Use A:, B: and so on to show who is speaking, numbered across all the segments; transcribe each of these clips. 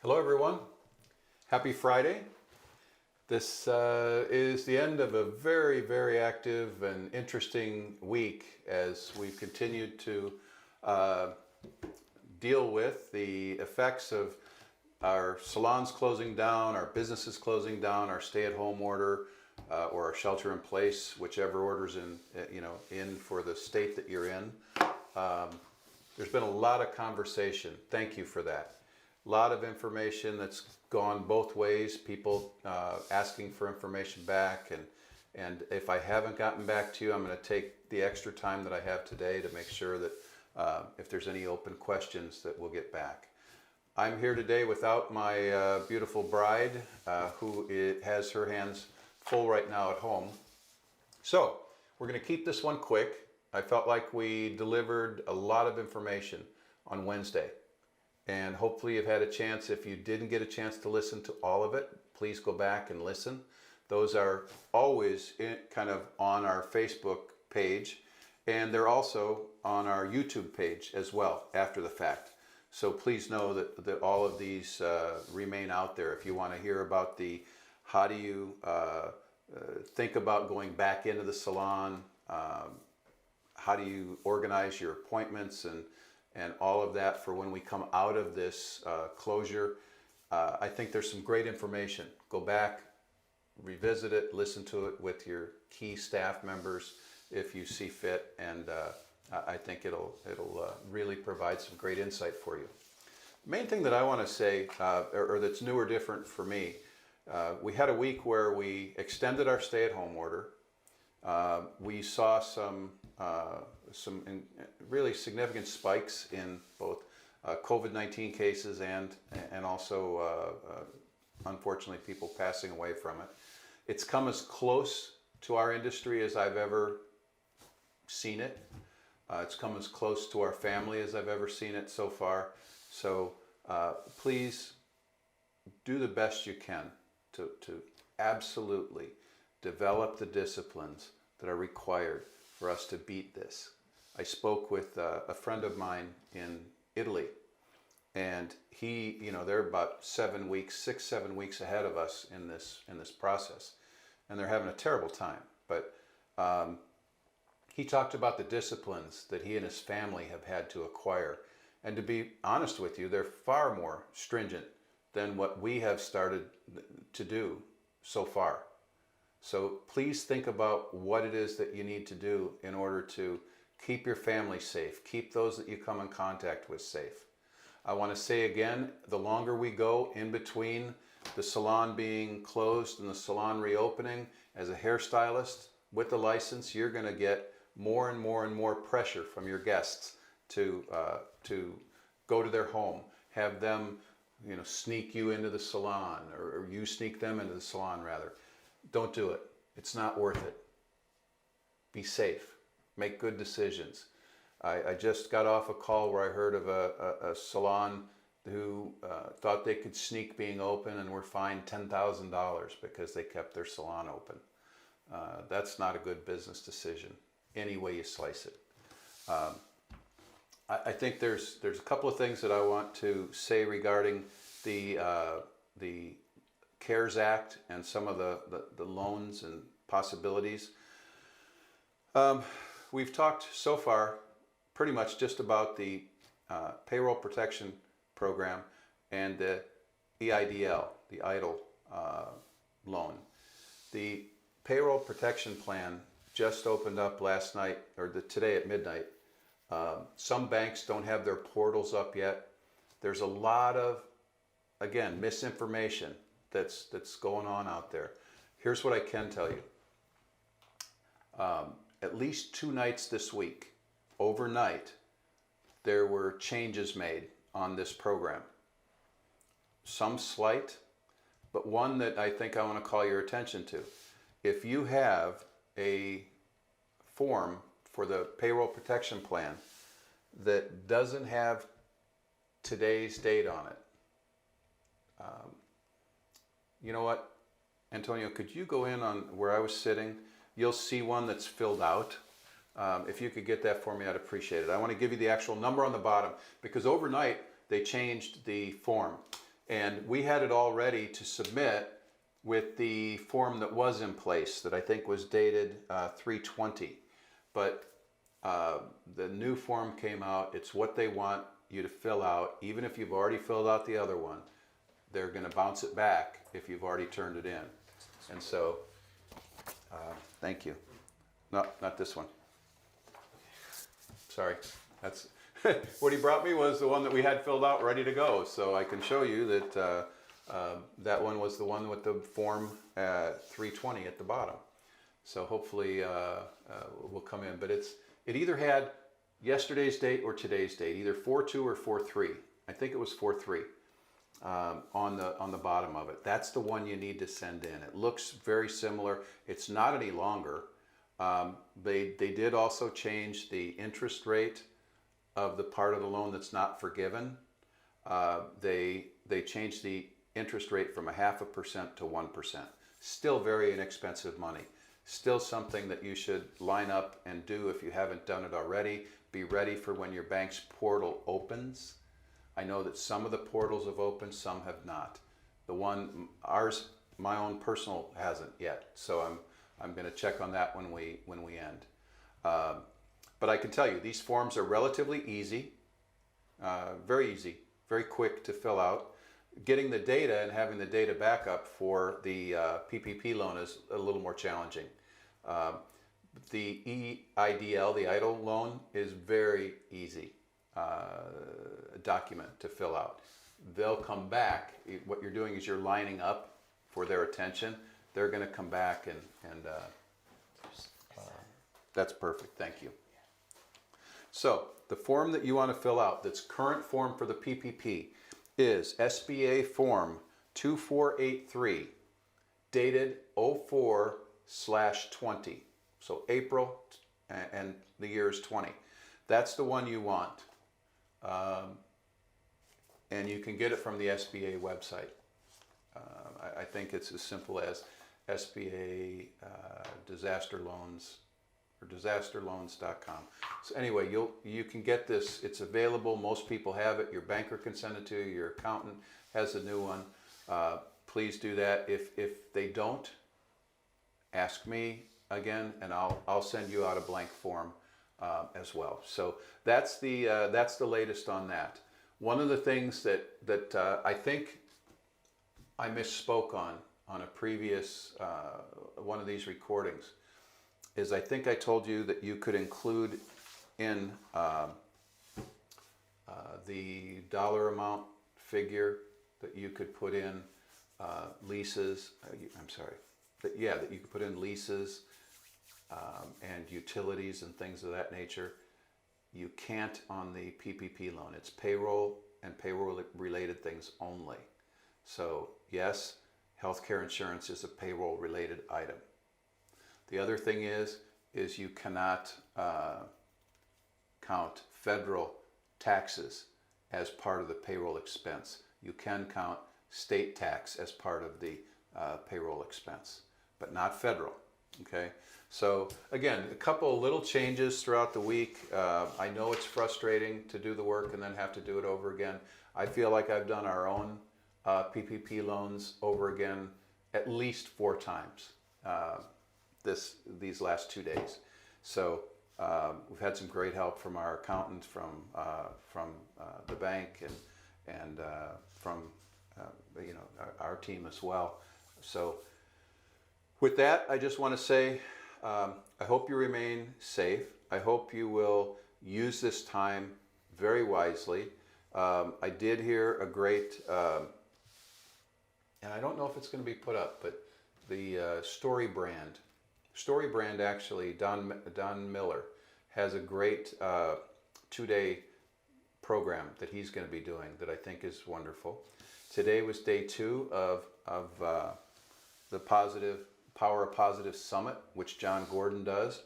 A: Hello everyone, happy Friday. This is the end of a very active and interesting week as we've continued to deal with the effects of our salons closing down, our businesses closing down, our stay-at-home order, or our shelter-in-place, whichever order's in for the state that you're in. There's been a lot of conversation. Thank you for that. A lot of information that's gone both ways, people asking for information back, and if I haven't gotten back to you, I'm going to take the extra time that I have today to make sure that if there's any open questions that we'll get back. I'm here today without my beautiful bride who has her hands full right now at home. So we're going to keep this one quick. I felt like we delivered a lot of information on Wednesday. And hopefully you've had a chance. If you didn't get a chance to listen to all of it, please go back and listen. Those are always kind of on our Facebook page, and they're also on our YouTube page as well after the fact. So please know that all of these remain out there. If you want to hear about how do you think about going back into the salon, how do you organize your appointments, and all of that for when we come out of this closure. I think there's some great information. Go back, revisit it, listen to it with your key staff members if you see fit, and I think it'll really provide some great insight for you. The main thing that I want to say, or that's new or different for me, we had a week where we extended our stay-at-home order. We saw some really significant spikes in both COVID-19 cases and also unfortunately people passing away from it. It's come as close to our industry as I've ever seen it. It's come as close to our family as I've ever seen it so far. So please do the best you can to absolutely develop the disciplines that are required for us to beat this. I spoke with a friend of mine in Italy, and they're about 7 weeks, 6-7 weeks ahead of us in this process, and they're having a terrible time. But he talked about the disciplines that he and his family have had to acquire, and to be honest with you, they're far more stringent than what we have started to do so far. So please think about what it is that you need to do in order to keep your family safe, keep those that you come in contact with safe. I want to say again, the longer we go in between the salon being closed and the salon reopening, as a hairstylist with a license, you're going to get more and more pressure from your guests to go to their home, have them sneak you into the salon, or you sneak them into the salon rather. Don't do it. It's not worth it. Be safe. Make good decisions. I just got off a call where I heard of a salon who thought they could sneak being open and were fined $10,000 because they kept their salon open. That's not a good business decision, any way you slice it. I think there's a couple of things that I want to say regarding the CARES Act and some of the loans and possibilities. We've talked so far pretty much just about the Payroll Protection Program and the EIDL, the EIDL loan. The Payroll Protection Plan just opened up last night, or today at midnight. Some banks don't have their portals up yet. There's a lot of, again, misinformation that's going on out there. Here's what I can tell you. At least 2 nights this week, overnight, there were changes made on this program. Some slight, but one that I think I want to call your attention to. If you have a form for the Payroll Protection Plan that doesn't have today's date on it, you know what, Antonio, could you go in on where I was sitting? You'll see one that's filled out. If you could get that for me, I'd appreciate it. I want to give you the actual number on the bottom because overnight they changed the form. And we had it all ready to submit with the form that was in place that I think was dated 3/20. But the new form came out. It's what they want you to fill out. Even if you've already filled out the other one, they're going to bounce it back if you've already turned it in. And so, thank you. Not this one. Sorry. That's what he brought me was the one that we had filled out ready to go. So I can show you that that one was the one with the form 320 at the bottom. So hopefully will come in. But it either had yesterday's date or today's date, either 4/2 or 4/3. I think it was 4/3 on the bottom of it. That's the one you need to send in. It looks very similar. It's not any longer. They did also change the interest rate of the part of the loan that's not forgiven. They changed the interest rate from 0.5% to 1%. Still very inexpensive money. Still something that you should line up and do if you haven't done it already. Be ready for when your bank's portal opens. I know that some of the portals have opened, some have not. Ours, my own personal hasn't yet. So I'm going to check on that when we end. But I can tell you, these forms are relatively easy, very quick to fill out. Getting the data and having the data backup for the PPP loan is a little more challenging. The EIDL, the EIDL loan, is very easy document to fill out. They'll come back. What you're doing is you're lining up for their attention. They're going to come back and that's perfect. Thank you. So the form that you want to fill out, that's current form for the PPP, is SBA Form 2483, dated 04/20. So April, and the year is 20. That's the one you want. And you can get it from the SBA website. I think it's as simple as SBA disaster loans or disasterloans.com. So anyway, you can get this. It's available. Most people have it. Your banker can send it to you. Your accountant has a new one. Please do that. If they don't, ask me again, and I'll send you out a blank form as well. So that's the latest on that. One of the things that I think I misspoke on a previous one of these recordings is I think I told you that you could include in the dollar amount figure that you could put in leases. I'm sorry. That you could put in leases and utilities and things of that nature. You can't on the PPP loan. It's payroll and payroll related things only. So yes, healthcare insurance is a payroll related item. The other thing is you cannot count federal taxes as part of the payroll expense. You can count state tax as part of the payroll expense, but not federal. Okay, so again, a couple of little changes throughout the week. I know it's frustrating to do the work and then have to do it over again. I feel like I've done our own PPP loans over again at least 4 times these last 2 days. So we've had some great help from our accountant, from the bank, and from our team as well. So with that, I just want to say I hope you remain safe. I hope you will use this time very wisely. I did hear a great, and I don't know if it's going to be put up, but the Story Brand actually, Don Miller has a great 2-day program that he's going to be doing that I think is wonderful. Today was day 2 of the Power of Positive Summit, which John Gordon does.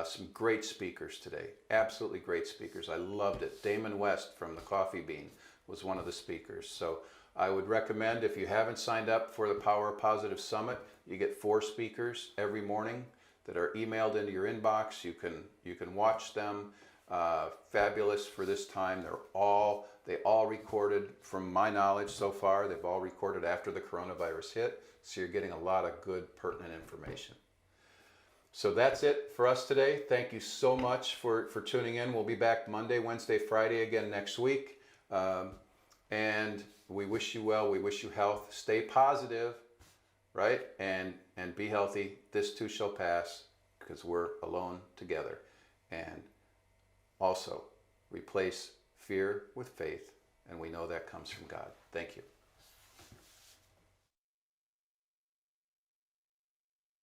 A: Some great speakers today, absolutely great speakers. I loved it. Damon West from the Coffee Bean was one of the speakers. So I would recommend, if you haven't signed up for the Power of Positive Summit, you get 4 speakers every morning that are emailed into your inbox. You can watch them. fabulous for this time. They all recorded, from my knowledge so far, they've all recorded after the coronavirus hit. So you're getting a lot of good, pertinent information. So that's it for us today. Thank you so much for tuning in. We'll be back Monday, Wednesday, Friday again next week. And we wish you well. We wish you health. Stay positive, right? And be healthy. This too shall pass, because we're alone together. And also replace fear with faith. And we know that comes from God. Thank you.